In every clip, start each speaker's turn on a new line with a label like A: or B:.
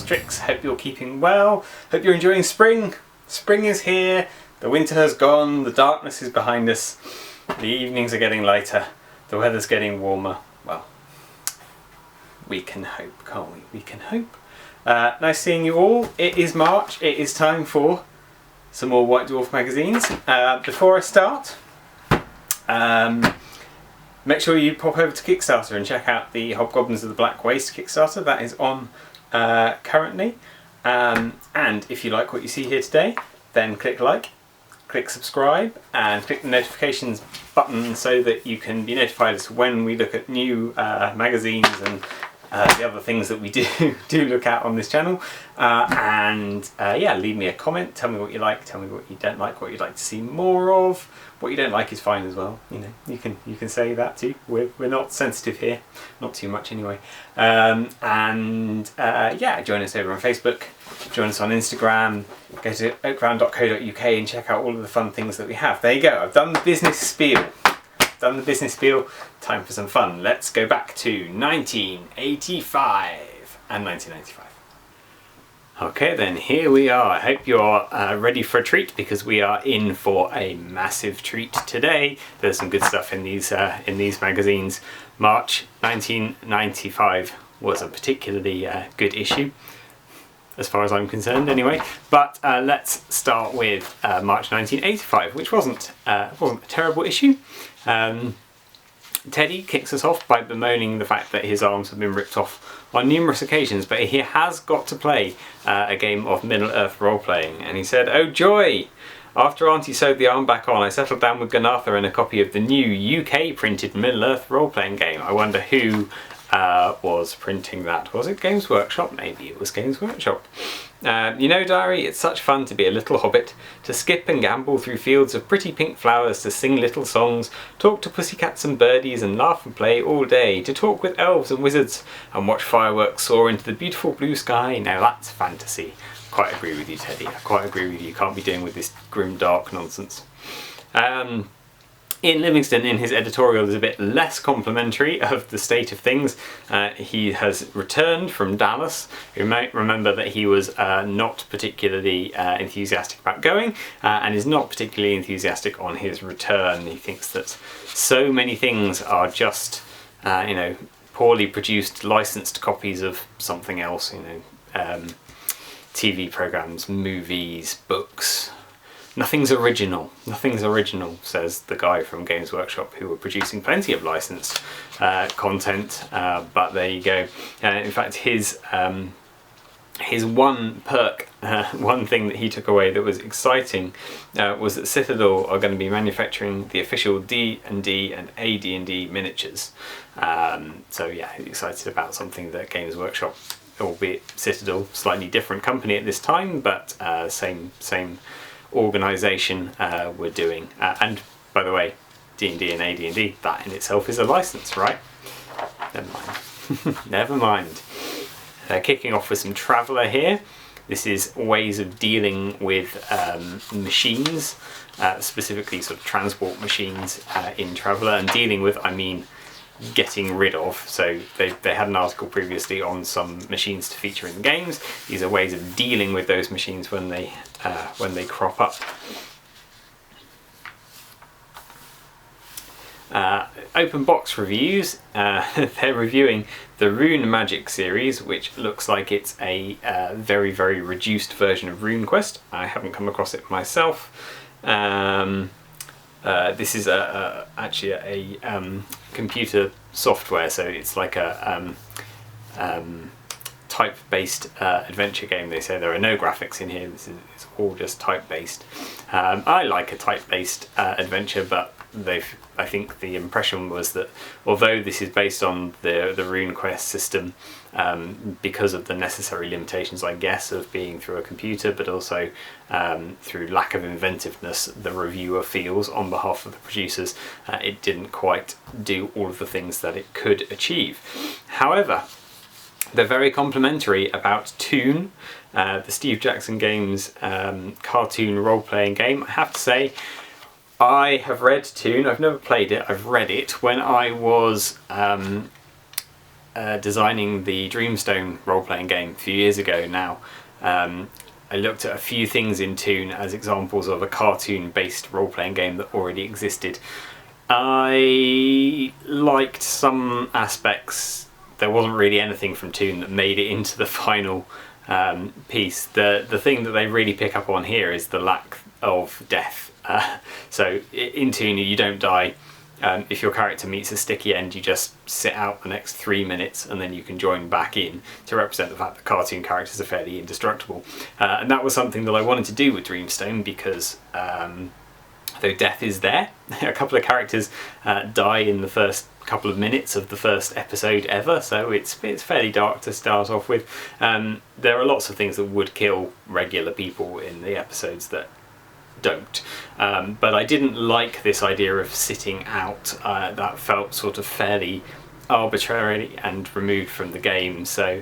A: Strix. Hope you're keeping well. Hope you're enjoying spring. Spring is here. The winter has gone. The darkness is behind us. The evenings are getting lighter. The weather's getting warmer. Well, we can hope, can't we? We can hope. Nice seeing you all. It is March. It is time for some more White Dwarf magazines. Before I start, make sure you pop over to Kickstarter and check out the Hobgoblins of the Black Waste Kickstarter. That is on currently. And if you like what you see here today, then click like, click subscribe, and click the notifications button so that you can be notified as to when we look at new magazines and the other things that we do look at on this channel. Yeah, leave me a comment. Tell me what you like. Tell me what you don't like. What you'd like to see more of. What you don't like is fine as well. You know, you can say that too. We're not sensitive here, not too much anyway. Yeah, join us over on Facebook. Join us on Instagram. Go to oakground.co.uk and check out all of the fun things that we have. There you go. I've done the business spiel. Time for some fun. Let's go back to 1985 and 1995. Okay then, here we are. I hope you're ready for a treat, because we are in for a massive treat today. There's some good stuff in these magazines. March 1995 was a particularly good issue, as far as I'm concerned anyway. But let's start with March 1985, which wasn't a terrible issue. Teddy kicks us off by bemoaning the fact that his arms have been ripped off on numerous occasions, but he has got to play a game of Middle-earth role-playing, and he said, "Oh joy! After Auntie sewed the arm back on, I settled down with Gunartha in a copy of the new UK printed Middle-earth role-playing game." I wonder who was printing that. Was it Games Workshop? Maybe it was Games Workshop. You know, diary, it's such fun to be a little hobbit, to skip and gambol through fields of pretty pink flowers, to sing little songs, talk to pussycats and birdies, and laugh and play all day, to talk with elves and wizards, and watch fireworks soar into the beautiful blue sky. Now that's fantasy. Quite agree with you, Teddy. I quite agree with you. You can't be doing with this grim, dark nonsense. Ian Livingston, in his editorial, is a bit less complimentary of the state of things. He has returned from Dallas. You might remember that he was not particularly enthusiastic about going, and is not particularly enthusiastic on his return. He thinks that so many things are just, you know, poorly produced, licensed copies of something else. You know, TV programs, movies, books. Nothing's original, says the guy from Games Workshop, who were producing plenty of licensed content, but there you go. In fact, his one perk, one thing that he took away that was exciting, was that Citadel are going to be manufacturing the official D&D and AD&D miniatures. So yeah, he's excited about something that Games Workshop, albeit Citadel, slightly different company at this time, but same organisation we're doing. And by the way, D&D and AD&D, that in itself is a license, right? Never mind. Never mind. Kicking off with some Traveller here. This is ways of dealing with machines, specifically sort of transport machines in Traveller, and dealing with, I mean, getting rid of. So they had an article previously on some machines to feature in the games. These are ways of dealing with those machines when they crop up. Open box reviews. They're reviewing the Rune Magic series, which looks like it's a very, very reduced version of RuneQuest. I haven't come across it myself. This is actually a computer software, so it's like a type-based adventure game. They say there are no graphics in here. It's all just type-based. I like a type-based adventure, but I think the impression was that although this is based on the RuneQuest system, because of the necessary limitations, I guess, of being through a computer, but also through lack of inventiveness, the reviewer feels on behalf of the producers, it didn't quite do all of the things that it could achieve. However, they're very complimentary about Toon, the Steve Jackson Games cartoon role-playing game. I have to say, I have read Toon. I've never played it. I've read it when I was designing the Dreamstone role-playing game a few years ago now, I looked at a few things in Toon as examples of a cartoon-based role-playing game that already existed. I liked some aspects. There wasn't really anything from Toon that made it into the final piece. The thing that they really pick up on here is the lack of death. So in Toon you don't die. If your character meets a sticky end, you just sit out the next 3 minutes and then you can join back in to represent the fact that cartoon characters are fairly indestructible. And that was something that I wanted to do with Dreamstone because though death is there, a couple of characters die in the first couple of minutes of the first episode ever, so it's fairly dark to start off with. There are lots of things that would kill regular people in the episodes that don't, but I didn't like this idea of sitting out. That felt sort of fairly arbitrary and removed from the game. So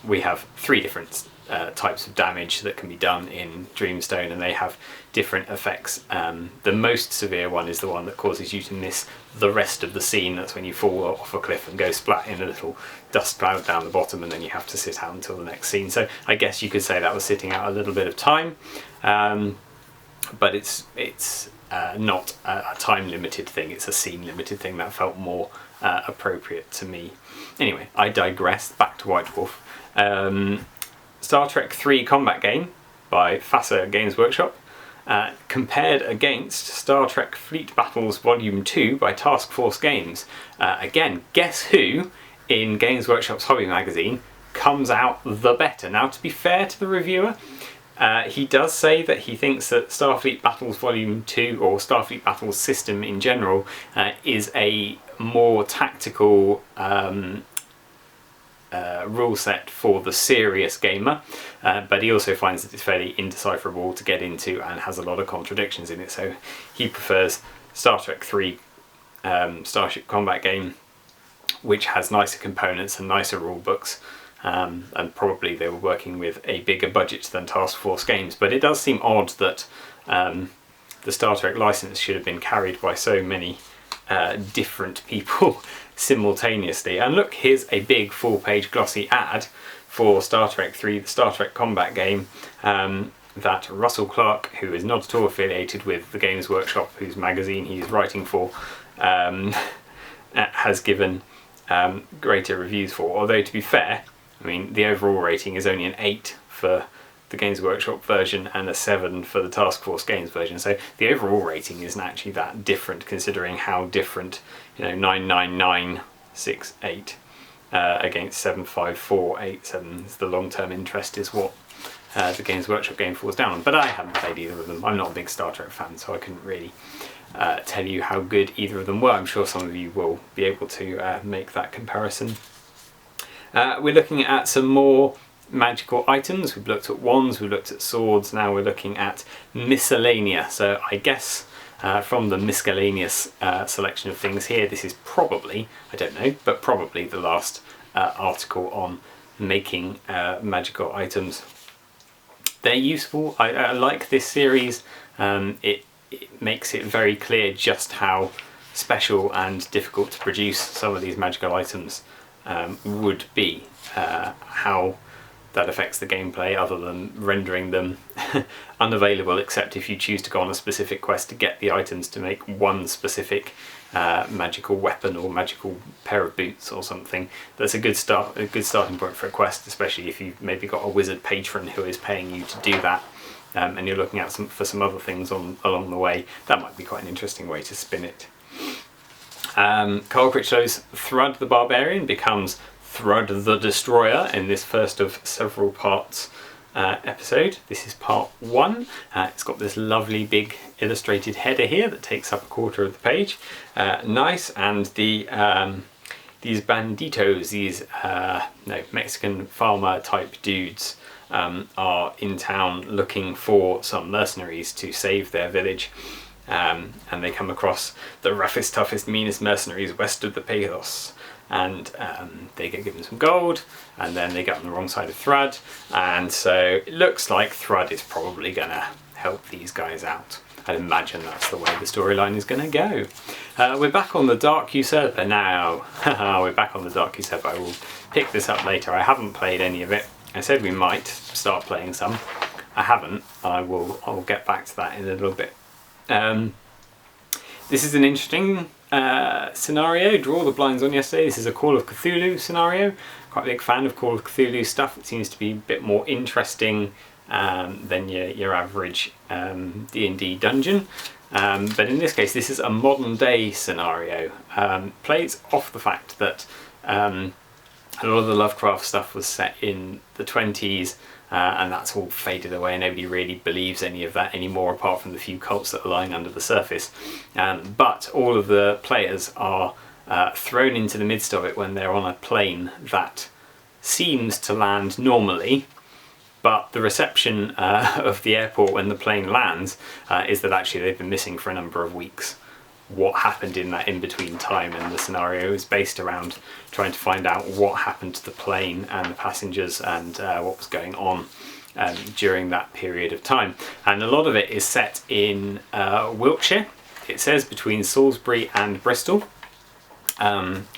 A: we have 3 different types of damage that can be done in Dreamstone, and they have different effects. The most severe one is the one that causes you to miss the rest of the scene. That's when you fall off a cliff and go splat in a little dust cloud down the bottom, and then you have to sit out until the next scene. So I guess you could say that was sitting out a little bit of time, but it's not a time limited thing, it's a scene limited thing. That felt more appropriate to me. Anyway, I digress. Back to White Dwarf. Star Trek 3 combat game by FASA Games Workshop, compared against Star Trek Fleet Battles Volume 2 by Task Force Games. Again, guess who in Games Workshop's hobby magazine comes out the better? Now, to be fair to the reviewer, he does say that he thinks that Starfleet Battles Volume 2, or Starfleet Battles system in general, is a more tactical rule set for the serious gamer, but he also finds that it's fairly indecipherable to get into and has a lot of contradictions in it, so he prefers Star Trek 3 Starship Combat Game, which has nicer components and nicer rule books, and probably they were working with a bigger budget than Task Force Games. But it does seem odd that the Star Trek license should have been carried by so many different people simultaneously. And look, here's a big full-page glossy ad for Star Trek 3, the Star Trek combat game, that Russell Clark, who is not at all affiliated with the Games Workshop, whose magazine he's writing for, has given greater reviews for. Although, to be fair, I mean, the overall rating is only an 8 for the Games Workshop version and a 7 for the Task Force Games version, so the overall rating isn't actually that different, considering how different, 99968 against 75487 is the long-term interest, is what the Games Workshop game falls down on. But I haven't played either of them. I'm not a big Star Trek fan, so I couldn't really tell you how good either of them were. I'm sure some of you will be able to make that comparison. We're looking at some more magical items. We've looked at wands, we've looked at swords, now we're looking at miscellanea. So I guess from the miscellaneous selection of things here, this is probably, I don't know, but probably the last article on making magical items. They're useful. I like this series. It makes it very clear just how special and difficult to produce some of these magical items would be. How that affects the gameplay, other than rendering them unavailable except if you choose to go on a specific quest to get the items to make one specific magical weapon or magical pair of boots or something. That's a good starting point for a quest, especially if you've maybe got a wizard patron who is paying you to do that, and you're looking at for some other things along the way. That might be quite an interesting way to spin it. Carl Critchlow's Thrud the Barbarian becomes Thrud the Destroyer in this first of several parts episode. This is part 1. It's got this lovely big illustrated header here that takes up a quarter of the page. Nice, and these banditos, these Mexican farmer type dudes, are in town looking for some mercenaries to save their village. And they come across the roughest, toughest, meanest mercenaries west of the Pecos. And they get given some gold, and then they get on the wrong side of Thrud, and so it looks like Thrud is probably going to help these guys out. I'd imagine that's the way the storyline is going to go. We're back on the Dark Usurper now. We're back on the Dark Usurper. I will pick this up later. I haven't played any of it. I said we might start playing some. I haven't. I'll get back to that in a little bit. This is an interesting scenario. Draw the blinds on yesterday. This is a Call of Cthulhu scenario. Quite a big fan of Call of Cthulhu stuff. It seems to be a bit more interesting than your average D&D dungeon. But in this case, this is a modern day scenario. Plays off the fact that a lot of the Lovecraft stuff was set in the 20s, and that's all faded away. Nobody really believes any of that anymore, apart from the few cults that are lying under the surface. But all of the players are thrown into the midst of it when they're on a plane that seems to land normally, but the reception of the airport when the plane lands is that actually they've been missing for a number of weeks. What happened in that in-between time, and the scenario is based around trying to find out what happened to the plane and the passengers and what was going on during that period of time. And a lot of it is set in Wiltshire. It says between Salisbury and Bristol,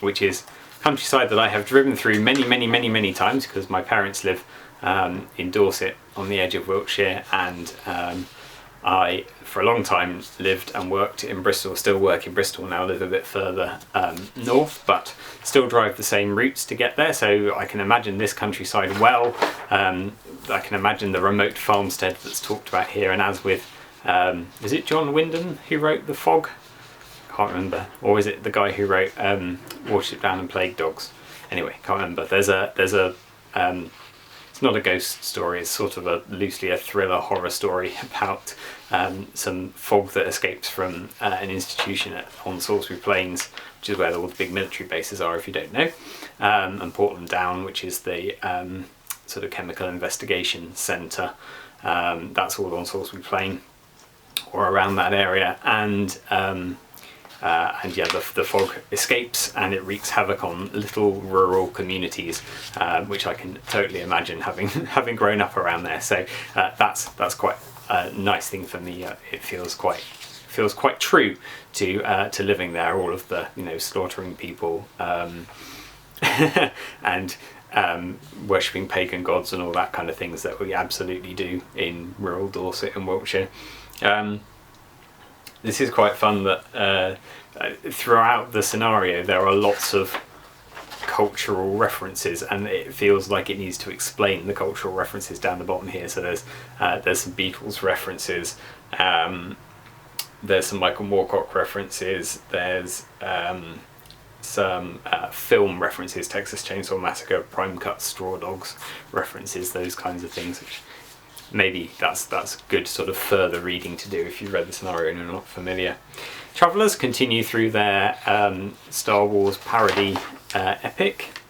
A: which is countryside that I have driven through many times because my parents live in Dorset on the edge of Wiltshire, and I for a long time lived and worked in Bristol, still work in Bristol now, live a bit further north, but still drive the same routes to get there, so I can imagine this countryside well. I can imagine the remote farmstead that's talked about here, and as with, is it John Wyndham who wrote The Fog? Can't remember. Or is it the guy who wrote Watership Down and Plague Dogs? Anyway, can't remember. There's a it's not a ghost story, it's sort of loosely a thriller horror story about some fog that escapes from an institution on Salisbury Plains, which is where all the big military bases are if you don't know, and Portland Down, which is the sort of chemical investigation centre. That's all on Salisbury Plain or around that area, and yeah, the fog escapes and it wreaks havoc on little rural communities, which I can totally imagine having grown up around there. So that's quite a nice thing for me. It feels quite true to living there. All of the slaughtering people and worshipping pagan gods and all that kind of things that we absolutely do in rural Dorset and Wiltshire. This is quite fun that throughout the scenario there are lots of cultural references, and it feels like it needs to explain the cultural references down the bottom here. So there's some Beatles references, there's some Michael Moorcock references, there's some film references, Texas Chainsaw Massacre, Prime Cut, Straw Dogs references, those kinds of things, which maybe that's good sort of further reading to do if you've read the scenario and you're not familiar. Travellers continue through their Star Wars parody epic,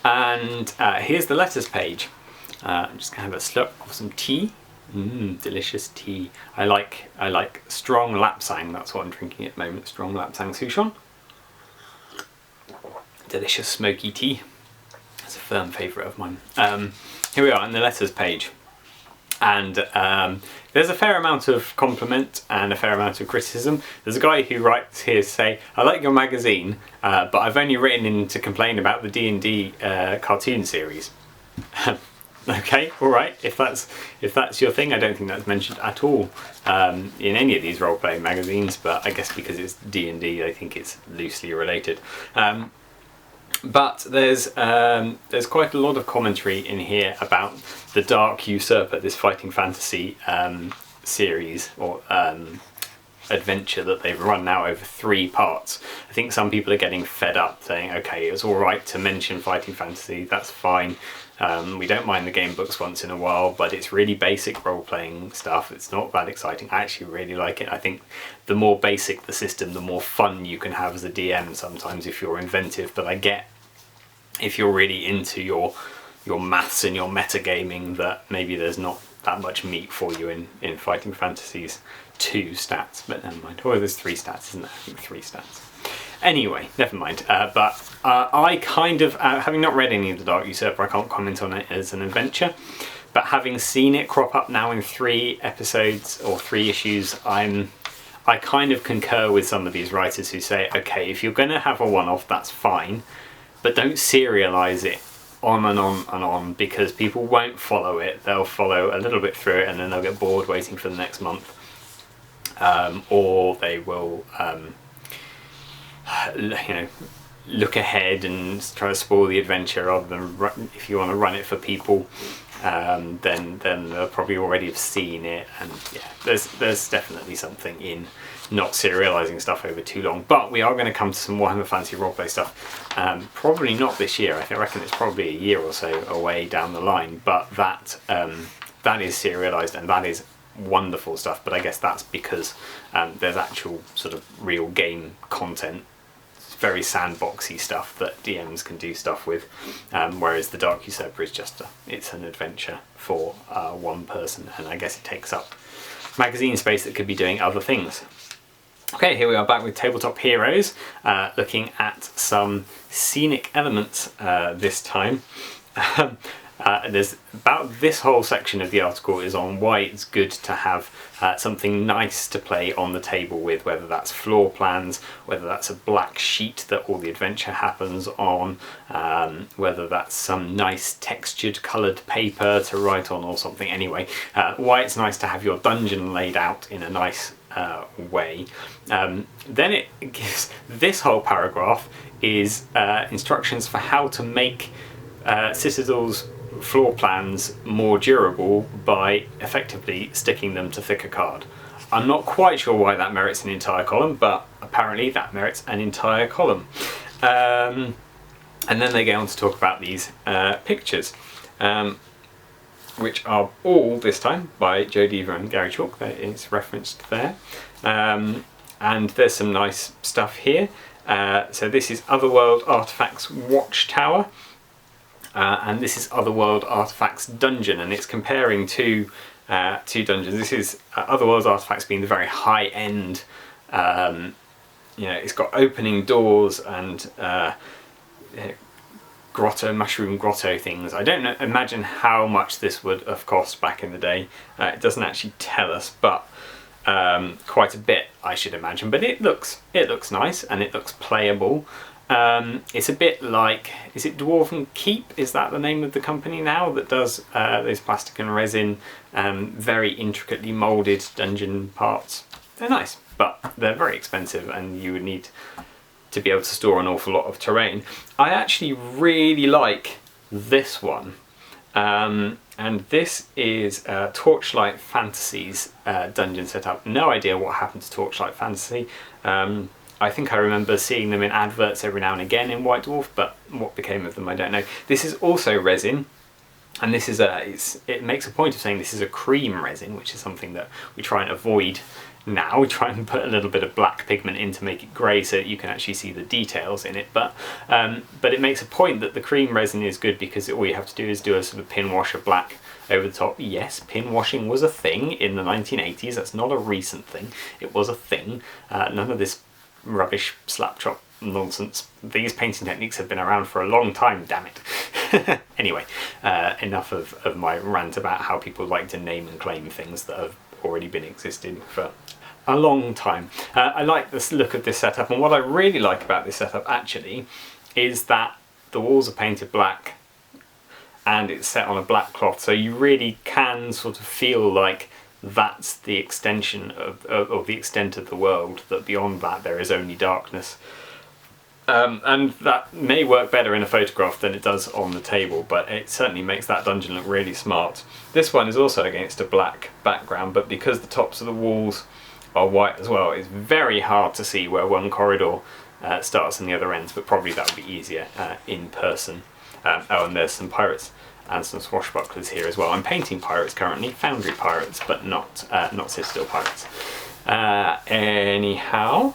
A: and here's the letters page. I'm just going to have a slurp of some tea. Delicious tea. I like strong lapsang, that's what I'm drinking at the moment, strong lapsang souchong. Delicious smoky tea. It's a firm favourite of mine. Here we are in the letters page, and there's a fair amount of compliment and a fair amount of criticism. There's a guy who writes here to say, I like your magazine, but I've only written in to complain about the D&D cartoon series. Okay, alright, if that's your thing. I don't think that's mentioned at all in any of these role-playing magazines, but I guess because it's D&D I think it's loosely related. But there's quite a lot of commentary in here about the Dark Usurper, this fighting fantasy series or adventure that they've run now over 3 parts. I think some people are getting fed up saying, okay, it's alright to mention fighting fantasy, that's fine. We don't mind the game books once in a while, but it's really basic role-playing stuff. It's not that exciting. I actually really like it. I think the more basic the system, the more fun you can have as a DM sometimes if you're inventive, but I get if you're really into your maths and your metagaming that maybe there's not that much meat for you in Fighting Fantasies 2 stats, but never mind. Or there's 3 stats, isn't there? I think 3 stats. Anyway, never mind. But I kind of, having not read any of the Dark Usurper, I can't comment on it as an adventure. but having seen it crop up now in 3 episodes or 3 issues, I kind of concur with some of these writers who say, okay, if you're going to have a one-off, that's fine, but don't serialize it on and on and on, because people won't follow it. They'll follow a little bit through it and then they'll get bored waiting for the next month, or they will look ahead and try to spoil the adventure, rather than if you want to run it for people, then they'll probably already have seen it. And yeah, there's definitely something in not serializing stuff over too long. But we are going to come to some Warhammer Fantasy roleplay stuff, probably not this year. I reckon it's probably a year or so away down the line, but that is serialized and that is wonderful stuff. But I guess that's because there's actual sort of real game content. It's very sandboxy stuff that DMs can do stuff with, whereas the Dark Usurper is just it's an adventure for one person, and I guess it takes up magazine space that could be doing other things. Okay, here we are back with Tabletop Heroes, looking at some scenic elements this time. There's about this whole section of the article is on why it's good to have something nice to play on the table with, whether that's floor plans, whether that's a black sheet that all the adventure happens on, whether that's some nice textured coloured paper to write on or something. Anyway, why it's nice to have your dungeon laid out in a nice way. Then it gives, this whole paragraph is instructions for how to make Citadel's floor plans more durable by effectively sticking them to thicker card. I'm not quite sure why that merits an entire column, but apparently that merits an entire column. And then they go on to talk about these pictures, which are all this time by Joe Deaver and Gary Chalk. That is referenced there. And there's some nice stuff here. So this is Otherworld Artifacts Watchtower. And this is Otherworld Artifacts Dungeon, and it's comparing two dungeons. This is Otherworld Artifacts being the very high end. It's got opening doors and mushroom grotto things. I don't imagine how much this would have cost back in the day. It doesn't actually tell us, but quite a bit, I should imagine. But it looks nice and it looks playable. It's a bit like, is it Dwarf and Keep? Is that the name of the company now that does those plastic and resin, very intricately moulded dungeon parts? They're nice, but they're very expensive and you would need to be able to store an awful lot of terrain. I actually really like this one. And this is Torchlight Fantasy's dungeon setup. No idea what happened to Torchlight Fantasy. I think I remember seeing them in adverts every now and again in White Dwarf, but what became of them I don't know. This is also resin, and this is it makes a point of saying this is a cream resin, which is something that we try and avoid now. We try and put a little bit of black pigment in to make it grey so that you can actually see the details in it, but it makes a point that the cream resin is good because all you have to do is do a sort of pin wash of black over the top. Yes, pin washing was a thing in the 1980s. That's not a recent thing. It was a thing. None of this rubbish slap chop nonsense. These painting techniques have been around for a long time, damn it. Anyway, enough of my rant about how people like to name and claim things that have already been existing for a long time. I like this look of this setup, and what I really like about this setup actually is that the walls are painted black and it's set on a black cloth, so you really can sort of feel like that's the extension of the extent of the world, that beyond that there is only darkness. And that may work better in a photograph than it does on the table, but it certainly makes that dungeon look really smart. This one is also against a black background, but because the tops of the walls are white as well, it's very hard to see where one corridor starts and the other ends, but probably that would be easier in person. Oh, and there's some pirates and some swashbucklers here as well. I'm painting pirates currently, Foundry pirates, but not Citadel pirates. Anyhow,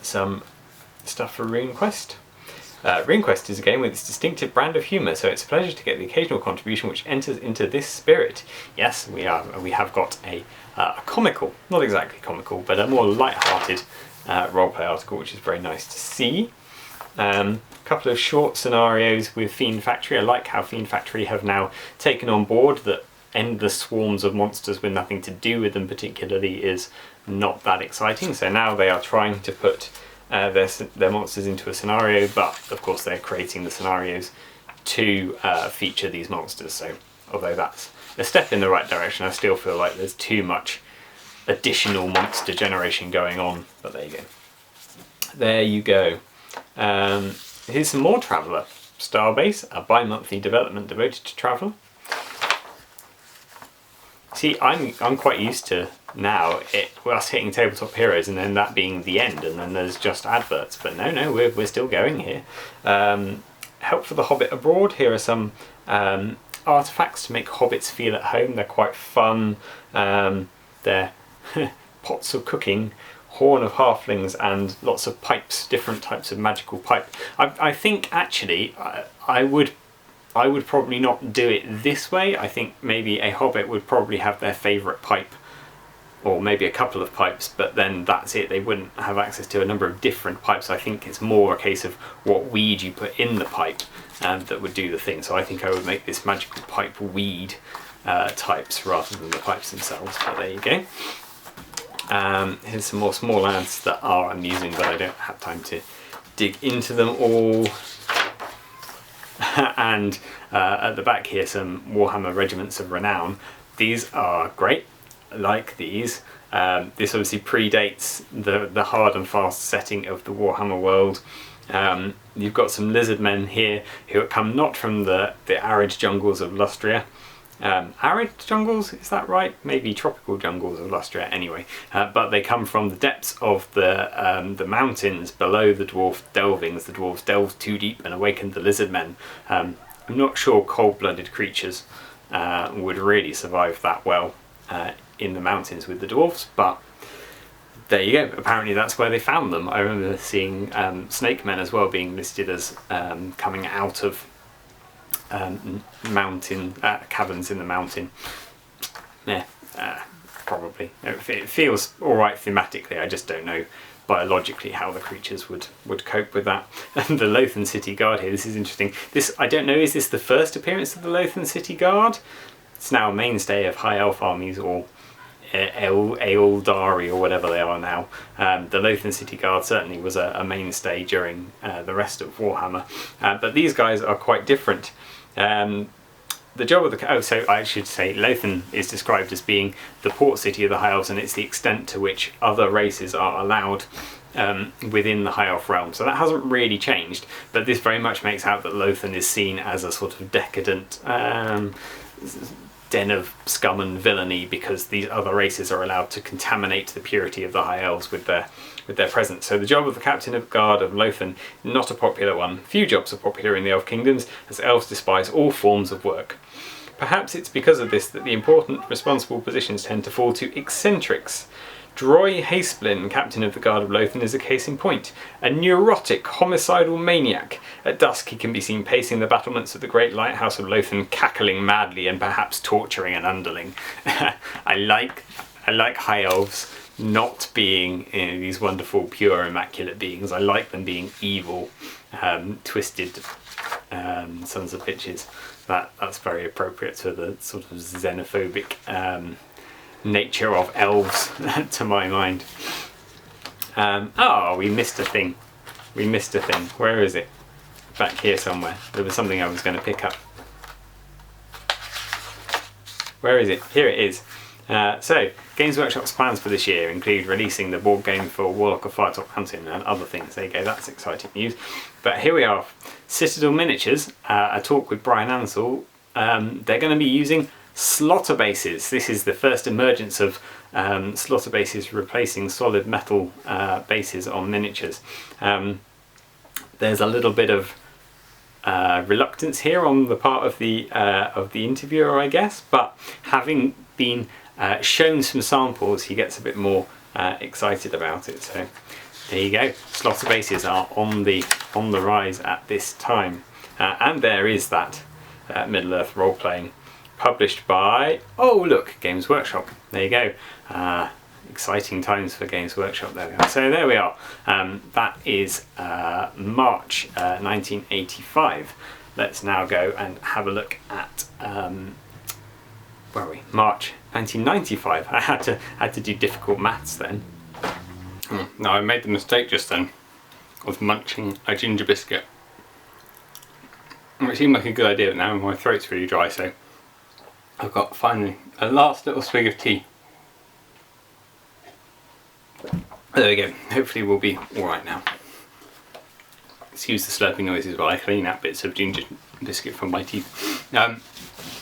A: some stuff for RuneQuest. RuneQuest is a game with its distinctive brand of humour, so it's a pleasure to get the occasional contribution which enters into this spirit. Yes, we have got a comical, not exactly comical, but a more light-hearted roleplay article, which is very nice to see. Couple of short scenarios with Fiend Factory. I like how Fiend Factory have now taken on board that endless swarms of monsters with nothing to do with them particularly is not that exciting. So now they are trying to put their monsters into a scenario, but of course they're creating the scenarios to feature these monsters. So although that's a step in the right direction, I still feel like there's too much additional monster generation going on, but there you go. There you go. Here's some more Traveller. Starbase, a bi-monthly development devoted to Traveller. See, I'm quite used to now us hitting Tabletop Heroes and then that being the end, and then there's just adverts. But no, we're still going here. Help for the Hobbit Abroad. Here are some artifacts to make hobbits feel at home. They're quite fun. They're pots of cooking, horn of halflings, and lots of pipes, different types of magical pipe. I think actually I would probably not do it this way. I think maybe a hobbit would probably have their favourite pipe, or maybe a couple of pipes, but then that's it. They wouldn't have access to a number of different pipes. I think it's more a case of what weed you put in the pipe that would do the thing. So I think I would make this magical pipe weed types rather than the pipes themselves, but there you go. Here's some more small ads that are amusing, but I don't have time to dig into them all. And at the back here, some Warhammer Regiments of Renown. These are great. I like these. This obviously predates the hard and fast setting of the Warhammer world. You've got some lizard men here who come not from the arid jungles of Lustria. Arid jungles, is that right? Maybe tropical jungles of Lustria, anyway. But they come from the depths of the mountains below the dwarf delvings. The dwarves delved too deep and awakened the lizard men. I'm not sure cold-blooded creatures would really survive that well in the mountains with the dwarves, but there you go. Apparently that's where they found them. I remember seeing snake men as well being listed as coming out of mountain caverns in the mountain. Yeah, probably. It feels alright thematically. I just don't know biologically how the creatures would cope with that. And the Lothan City Guard here, this is interesting. This, I don't know, is this the first appearance of the Lothan City Guard? It's now a mainstay of High Elf armies, or Ealdari, or whatever they are now. The Lothan City Guard certainly was a mainstay during the rest of Warhammer. But these guys are quite different. The job of the... Oh, so I should say Lothan is described as being the port city of the High Elves, and it's the extent to which other races are allowed within the High Elf realm. So that hasn't really changed, but this very much makes out that Lothan is seen as a sort of decadent den of scum and villainy, because these other races are allowed to contaminate the purity of the High Elves with their presence. So the job of the Captain of Guard of Lothan, not a popular one. Few jobs are popular in the Elf Kingdoms, as elves despise all forms of work. Perhaps it's because of this that the important, responsible positions tend to fall to eccentrics. Droy Hasplin, Captain of the Guard of Lothan, is a case in point. A neurotic, homicidal maniac. At dusk he can be seen pacing the battlements of the great lighthouse of Lothan, cackling madly and perhaps torturing an underling. I like High Elves not being these wonderful, pure, immaculate beings. I like them being evil, twisted sons of bitches. That's very appropriate to the sort of xenophobic nature of elves, to my mind. Oh, we missed a thing. Where is it? Back here somewhere. There was something I was going to pick up. Where is it? Here it is. So, Games Workshop's plans for this year include releasing the board game for Warlock of Firetop Mountain and other things. There you go, that's exciting news. But here we are. Citadel Miniatures, a talk with Brian Ansell. They're going to be using slaughter bases. This is the first emergence of slaughter bases replacing solid metal bases on miniatures. There's a little bit of reluctance here on the part of the interviewer, I guess, but having been shown some samples, he gets a bit more excited about it. So there you go. Slaughter bases are on the rise at this time, and there is that Middle-earth role-playing published by, oh look, Games Workshop. There you go. exciting times for Games Workshop. There we are. So there we are. That is March 1985. Let's now go and have a look at where are we? March 1995. I had to do difficult maths then. Now I made the mistake just then of munching a ginger biscuit. It seemed like a good idea, but now my throat's really dry, so I've got finally a last little swig of tea. There we go. Hopefully we'll be alright now. Excuse the slurping noises while I clean out bits of ginger biscuit from my teeth.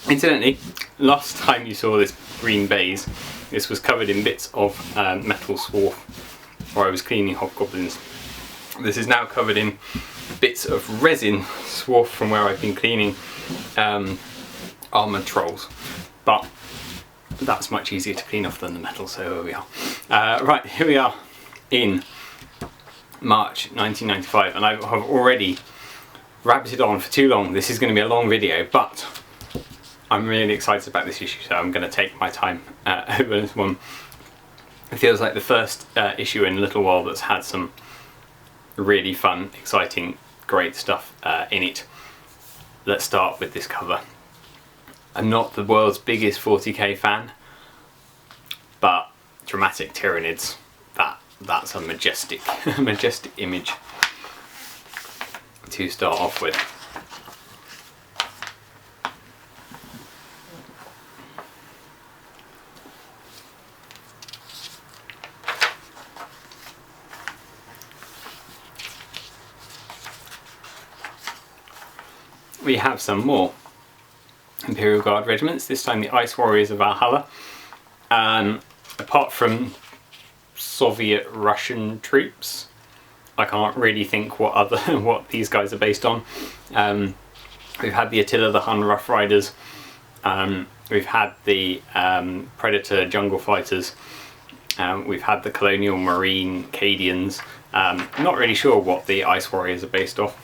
A: Incidentally, last time you saw this green baize, this was covered in bits of metal swarf where I was cleaning hobgoblins. This is now covered in bits of resin swarf from where I've been cleaning armoured trolls, but that's much easier to clean off than the metal, so here we are. Right, here we are in March 1995, and I have already rabbited on for too long. This is going to be a long video, but I'm really excited about this issue, so I'm going to take my time over this one. It feels like the first issue in a little while that's had some really fun, exciting, great stuff in it. Let's start with this cover. I'm not the world's biggest 40k fan, but dramatic Tyranids, that's a majestic majestic image to start off with. We have some more Imperial Guard regiments, this time the Ice Warriors of Valhalla. Apart from Soviet Russian troops, I can't really think what these guys are based on. We've had the Attila the Hun Rough Riders, we've had the Predator Jungle Fighters, we've had the Colonial Marine Cadians. Not really sure what the Ice Warriors are based off,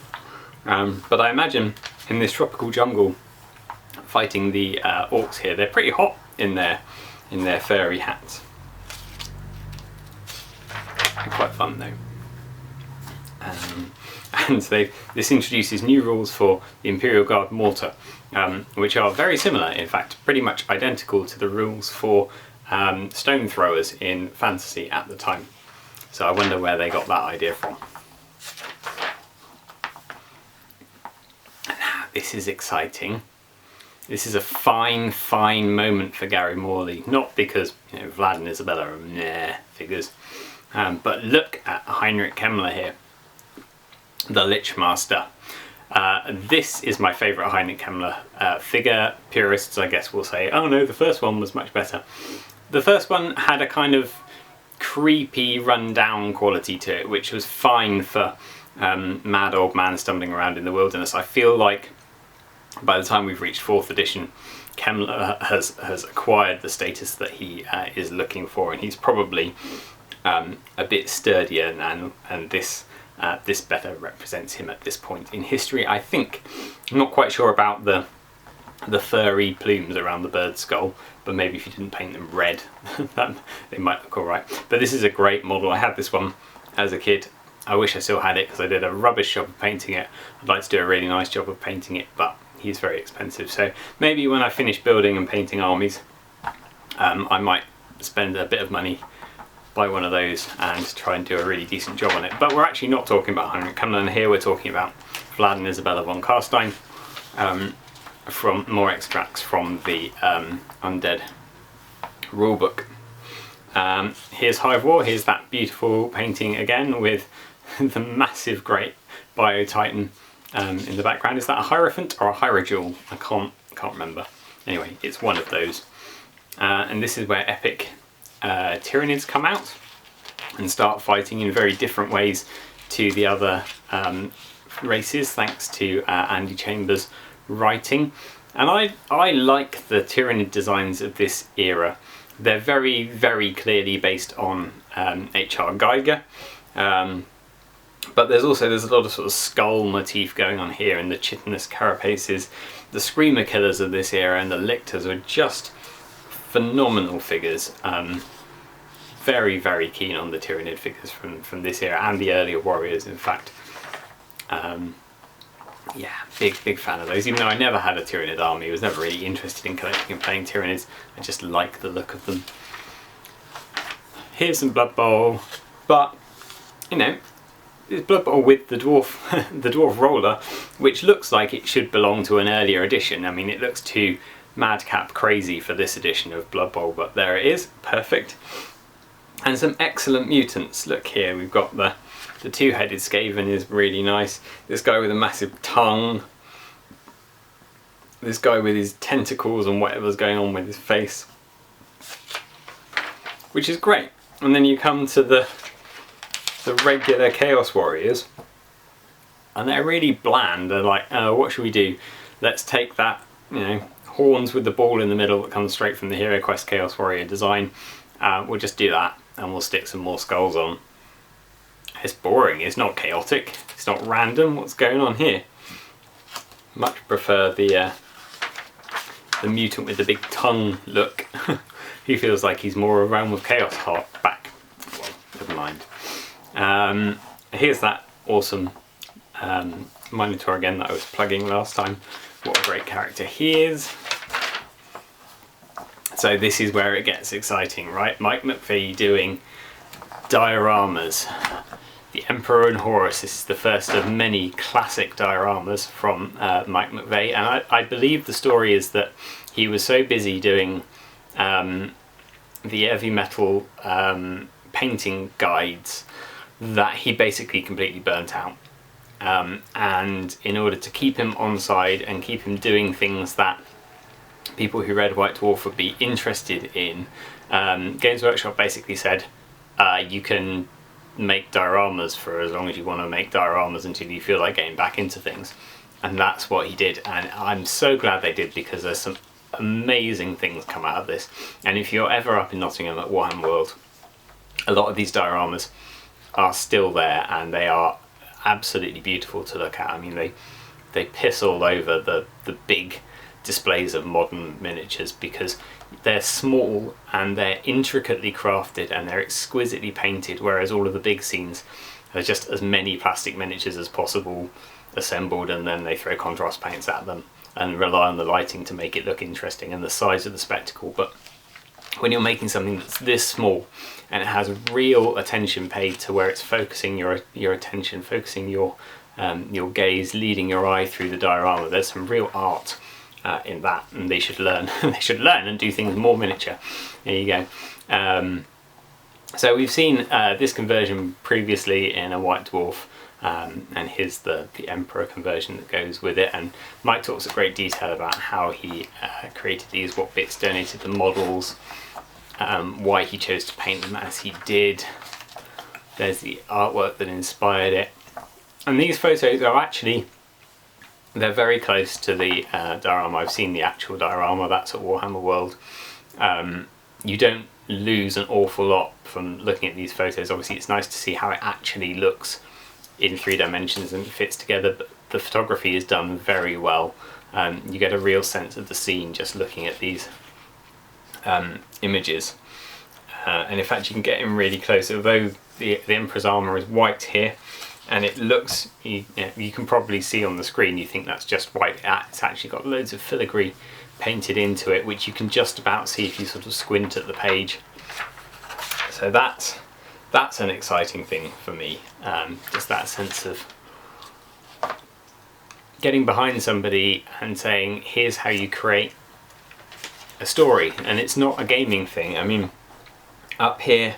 A: but I imagine in this tropical jungle fighting the orcs here, they're pretty hot in their furry hats. They're quite fun though. And this introduces new rules for the Imperial Guard mortar, which are very similar, in fact pretty much identical to the rules for stone throwers in fantasy at the time. So I wonder where they got that idea from. This is exciting. This is a fine moment for Gary Morley. Not because Vlad and Isabella are meh figures, but look at Heinrich Kemmler here, the Lich Master. This is my favourite Heinrich Kemmler figure. Purists, I guess, will say, oh no, the first one was much better. The first one had a kind of creepy, run-down quality to it, which was fine for mad old man stumbling around in the wilderness. I feel like by the time we've reached 4th edition, Kemmler has acquired the status that he is looking for, and he's probably a bit sturdier, and this better represents him at this point in history, I think. I'm not quite sure about the furry plumes around the bird's skull, but maybe if you didn't paint them red, they might look alright. But this is a great model. I had this one as a kid. I wish I still had it because I did a rubbish job of painting it. I'd like to do a really nice job of painting it, but he's very expensive. So maybe when I finish building and painting armies, I might spend a bit of money, buy one of those and try and do a really decent job on it. But we're actually not talking about Heinrich Kemmler here, we're talking about Vlad and Isabella von Carstein, from more extracts from the Undead rulebook. Here's Hive War. Here's that beautiful painting again with the massive great Bio Titan in the background. Is that a Hierophant or a Hierodual? I can't remember. Anyway, it's one of those. And this is where epic Tyranids come out and start fighting in very different ways to the other races, thanks to Andy Chambers' writing. And I like the Tyranid designs of this era. They're very, very clearly based on H.R. Geiger, but there's a lot of sort of skull motif going on here, and the chitinous carapaces. The Screamer Killers of this era and the Lictors are just phenomenal figures. very, very keen on the Tyranid figures from this era and the earlier Warriors, in fact. Yeah, big fan of those. Even though I never had a Tyranid army, I was never really interested in collecting and playing Tyranids. I just like the look of them. Here's some Blood Bowl, but you know, it's Blood Bowl with the dwarf, the dwarf roller, which looks like it should belong to an earlier edition. I mean, it looks too madcap crazy for this edition of Blood Bowl, but there it is, perfect. And some excellent mutants. Look here, we've got the two-headed Skaven is really nice. This guy with a massive tongue. This guy with his tentacles and whatever's going on with his face. Which is great. And then you come to the regular Chaos Warriors. And they're really bland. They're like, oh, what should we do? Let's take that, you know, horns with the ball in the middle that comes straight from the Hero Quest Chaos Warrior design. We'll just do that and we'll stick some more skulls on. It's boring, it's not chaotic, it's not random. What's going on here? Much prefer the mutant with the big tongue look. He feels like he's more a Realm of Chaos heart back. Well, never mind. Here's that awesome Minotaur again that I was plugging last time. What a great character he is. So this is where it gets exciting, right? Mike McVey doing dioramas. The Emperor and Horus. This is the first of many classic dioramas from Mike McVey, and I believe the story is that he was so busy doing the heavy metal painting guides that he basically completely burnt out. And in order to keep him on side and keep him doing things that people who read White Dwarf would be interested in, Games Workshop basically said, you can make dioramas for as long as you want to make dioramas until you feel like getting back into things. And that's what he did, and I'm so glad they did, because there's some amazing things come out of this. And if you're ever up in Nottingham at Warhammer World, a lot of these dioramas are still there and they are absolutely beautiful to look at. I mean, they piss all over the big displays of modern miniatures, because they're small and they're intricately crafted and they're exquisitely painted, whereas all of the big scenes are just as many plastic miniatures as possible assembled, and then they throw contrast paints at them and rely on the lighting to make it look interesting and the size of the spectacle. But when you're making something that's this small and it has real attention paid to where it's focusing your attention, focusing your gaze, leading your eye through the diorama, there's some real art in that, and they should learn. They should learn and do things more miniature. There you go. So we've seen this conversion previously in a White Dwarf, and here's the Emperor conversion that goes with it. And Mike talks in great detail about how he created these, what bits donated the models, why he chose to paint them as he did. There's the artwork that inspired it. And these photos are actually, they're very close to the diorama. I've seen the actual diorama, that's at Warhammer World. You don't lose an awful lot from looking at these photos. Obviously it's nice to see how it actually looks in 3 dimensions and fits together, but the photography is done very well. You get a real sense of the scene just looking at these images. And in fact you can get in really close, although the Emperor's armour is white here, and it looks, you can probably see on the screen, you think that's just white. It's actually got loads of filigree painted into it, which you can just about see if you sort of squint at the page. So that's an exciting thing for me, just that sense of getting behind somebody and saying, here's how you create a story. And it's not a gaming thing. I mean, up here,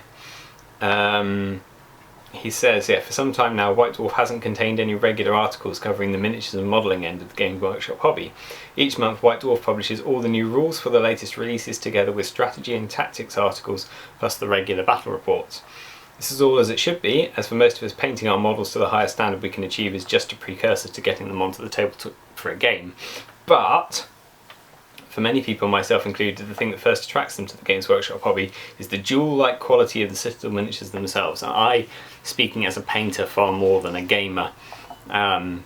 A: he says, yeah, for some time now, White Dwarf hasn't contained any regular articles covering the miniatures and modelling end of the Game Workshop hobby. Each month, White Dwarf publishes all the new rules for the latest releases, together with strategy and tactics articles, plus the regular battle reports. This is all as it should be, as for most of us, painting our models to the highest standard we can achieve is just a precursor to getting them onto the table for a game. But for many people, myself included, the thing that first attracts them to the Games Workshop hobby is the jewel-like quality of the Citadel miniatures themselves. And I, speaking as a painter far more than a gamer, I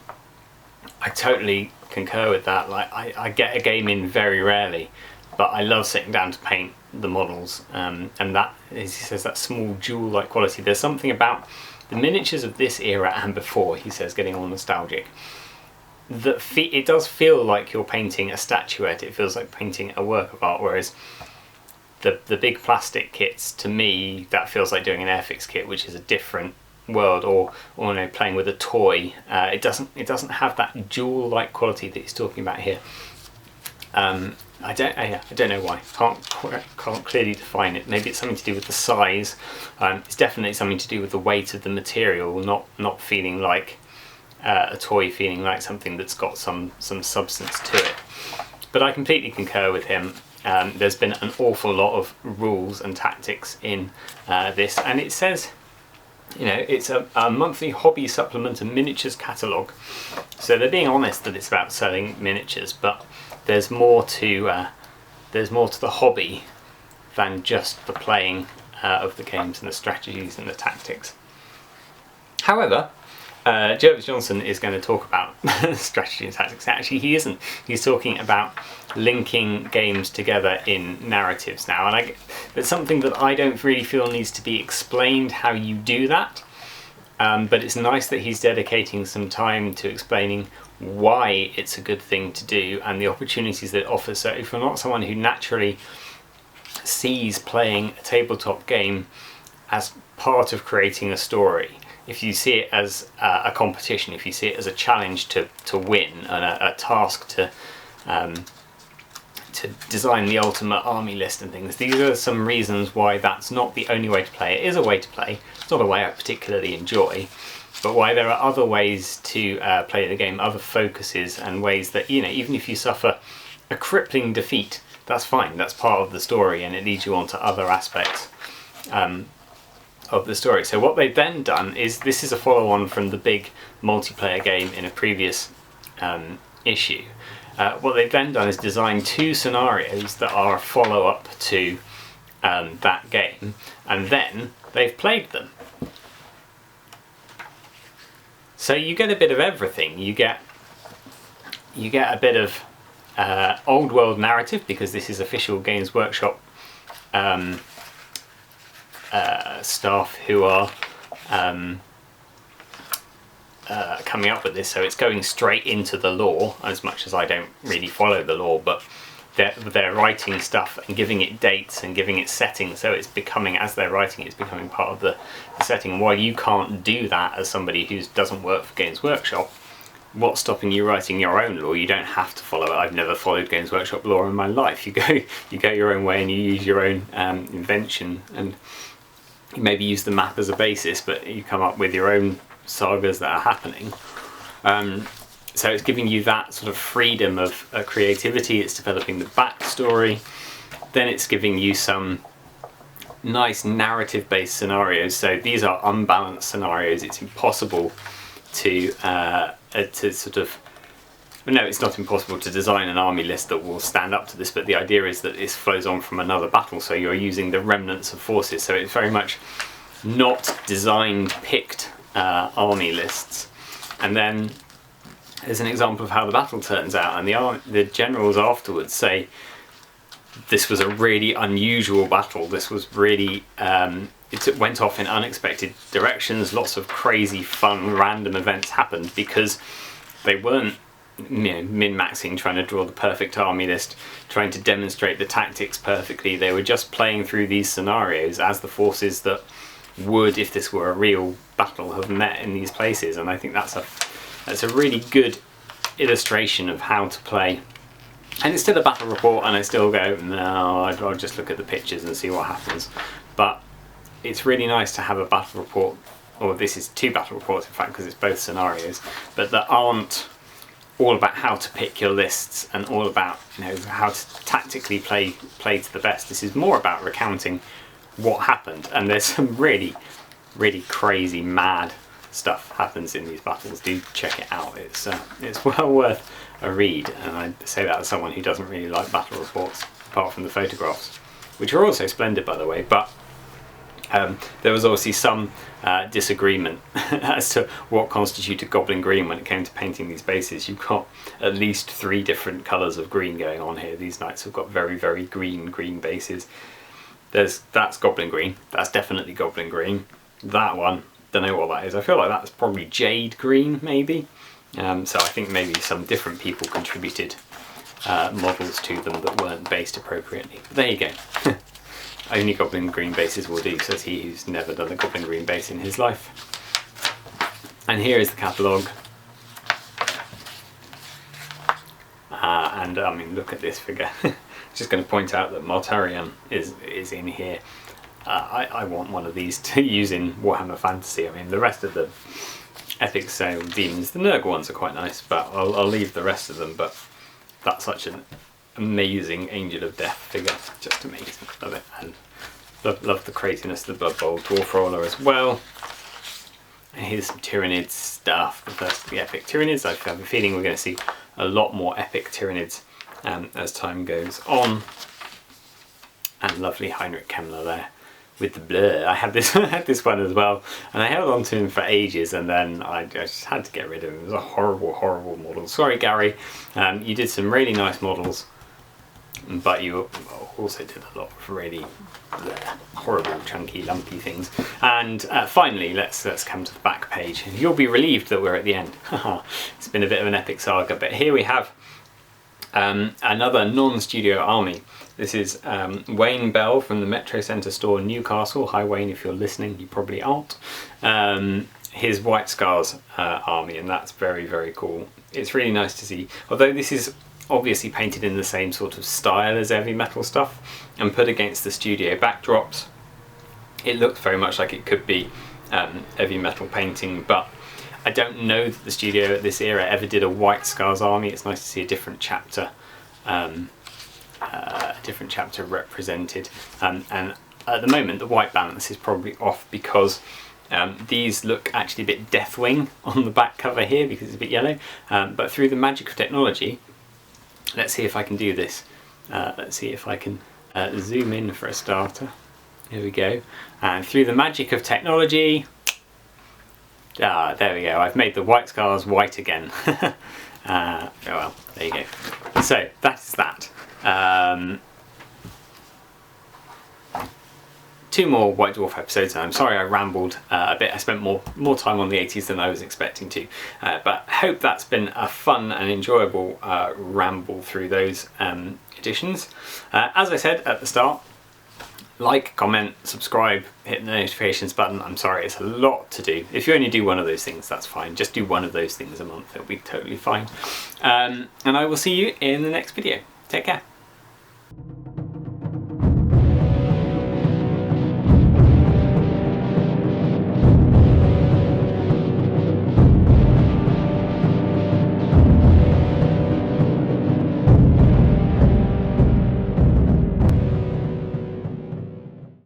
A: totally concur with that. Like, I get a game in very rarely, but I love sitting down to paint the models, and that, as he says, that small jewel-like quality. There's something about the miniatures of this era and before, he says, getting all nostalgic, that it does feel like you're painting a statuette. It feels like painting a work of art, whereas the big plastic kits, to me, that feels like doing an Airfix kit, which is a different world, or you know, playing with a toy. It doesn't have that jewel-like quality that he's talking about here. I don't know why. Can't clearly define it. Maybe it's something to do with the size. It's definitely something to do with the weight of the material, not feeling like a toy, feeling like something that's got some substance to it. But I completely concur with him. There's been an awful lot of rules and tactics in this, and it says, you know, it's a monthly hobby supplement and miniatures catalogue. So they're being honest that it's about selling miniatures, but there's more to the hobby than just the playing of the games and the strategies and the tactics. However, Jervis Johnson is going to talk about strategy and tactics. Actually, he isn't. He's talking about linking games together in narratives now, and it's something that I don't really feel needs to be explained how you do that. But it's nice that he's dedicating some time to explaining why it's a good thing to do and the opportunities that it offers. So if you're not someone who naturally sees playing a tabletop game as part of creating a story, if you see it as a competition, if you see it as a challenge to win and a task to design the ultimate army list and things, these are some reasons why that's not the only way to play. It is a way to play. It's not a way I particularly enjoy, but why there are other ways to play the game, other focuses and ways that, you know, even if you suffer a crippling defeat, that's fine. That's part of the story, and it leads you on to other aspects of the story. So what they've then done is, this is a follow-on from the big multiplayer game in a previous issue. What they've then done is design two scenarios that are a follow-up to that game, and then they've played them. So you get a bit of everything. You get a bit of old world narrative, because this is official Games Workshop staff who are coming up with this, so it's going straight into the lore, as much as I don't really follow the lore, but they're writing stuff and giving it dates and giving it settings, so it's becoming, as they're writing, it's becoming part of the setting. While you can't do that as somebody who doesn't work for Games Workshop, what's stopping you writing your own lore? You don't have to follow it. I've never followed Games Workshop lore in my life. You go your own way and you use your own invention, and you maybe use the map as a basis, but you come up with your own sagas that are happening. So it's giving you that sort of freedom of creativity. It's developing the backstory. Then it's giving you some nice narrative-based scenarios. So these are unbalanced scenarios. It's impossible to sort of... No, it's not impossible to design an army list that will stand up to this, but the idea is that this flows on from another battle, so you're using the remnants of forces. So it's very much not designed, picked army lists. And then there's an example of how the battle turns out, and the generals afterwards say this was a really unusual battle. This was really it went off in unexpected directions. Lots of crazy, fun, random events happened because they weren't, you know, min-maxing, trying to draw the perfect army list, trying to demonstrate the tactics perfectly. They were just playing through these scenarios as the forces that would, if this were a real battle, have met in these places. And I think that's a really good illustration of how to play. And it's still a battle report, and I still go, no, I'll just look at the pictures and see what happens. But it's really nice to have a battle report, or this is two battle reports in fact, because it's both scenarios, but that aren't all about how to pick your lists and all about, you know, how to tactically play to the best. This is more about recounting what happened, and there's some really crazy, mad stuff happens in these battles. Do check it out. It's well worth a read, and I say that as someone who doesn't really like battle reports, apart from the photographs, which are also splendid, by the way. But there was obviously some disagreement as to what constituted Goblin Green when it came to painting these bases. You've got at least 3 different colours of green going on here. These knights have got very green bases. That's Goblin Green. That's definitely Goblin Green. That one, don't know what that is. I feel like that's probably Jade Green, maybe. So I think maybe some different people contributed models to them that weren't based appropriately. But there you go. Only Goblin Green bases will do, says he who's never done a Goblin Green base in his life. And here is the catalogue. And I mean, look at this figure. Just going to point out that Mortarion is in here. I want one of these to use in Warhammer Fantasy. I mean, the rest of the Epic Sale Demons, the Nurgle ones are quite nice, but I'll leave the rest of them. But that's such an amazing Angel of Death figure, just amazing. Love it, and love the craziness of the Blood Bowl Dwarf Roller as well. And here's some Tyranids stuff. The first of the Epic Tyranids. I have a feeling we're going to see a lot more Epic Tyranids as time goes on. And lovely Heinrich Kemmler there with the blur. I had this one as well, and I held on to him for ages, and then I just had to get rid of him. It was a horrible model. Sorry, Gary. You did some really nice models, but you also did a lot of really horrible, chunky, lumpy things. And finally, let's come to the back page. You'll be relieved that we're at the end. It's been a bit of an epic saga, but here we have another non-studio army. This is Wayne Bell from the Metro Centre store in Newcastle. Hi Wayne, if you're listening, you probably aren't. His White Scars army, and that's very, very cool. It's really nice to see, although this is obviously painted in the same sort of style as heavy metal stuff and put against the studio backdrops. It looks very much like it could be heavy metal painting, but I don't know that the studio at this era ever did a White Scars army. It's nice to see a different chapter represented, and at the moment the white balance is probably off because these look actually a bit Deathwing on the back cover here because it's a bit yellow, but through the magic of technology, let's see if I can do this. Let's see if I can zoom in for a starter. Here we go, and through the magic of technology, there we go, I've made the White Scars white again. Oh well, there you go. So that's that. 2 more White Dwarf episodes, and I'm sorry I rambled a bit. I spent more time on the 80s than I was expecting to, but I hope that's been a fun and enjoyable ramble through those editions. As I said at the start, like, comment, subscribe, hit the notifications button. I'm sorry, it's a lot to do. If you only do one of those things, that's fine. Just do one of those things a month, it'll be totally fine. And I will see you in the next video. Take care.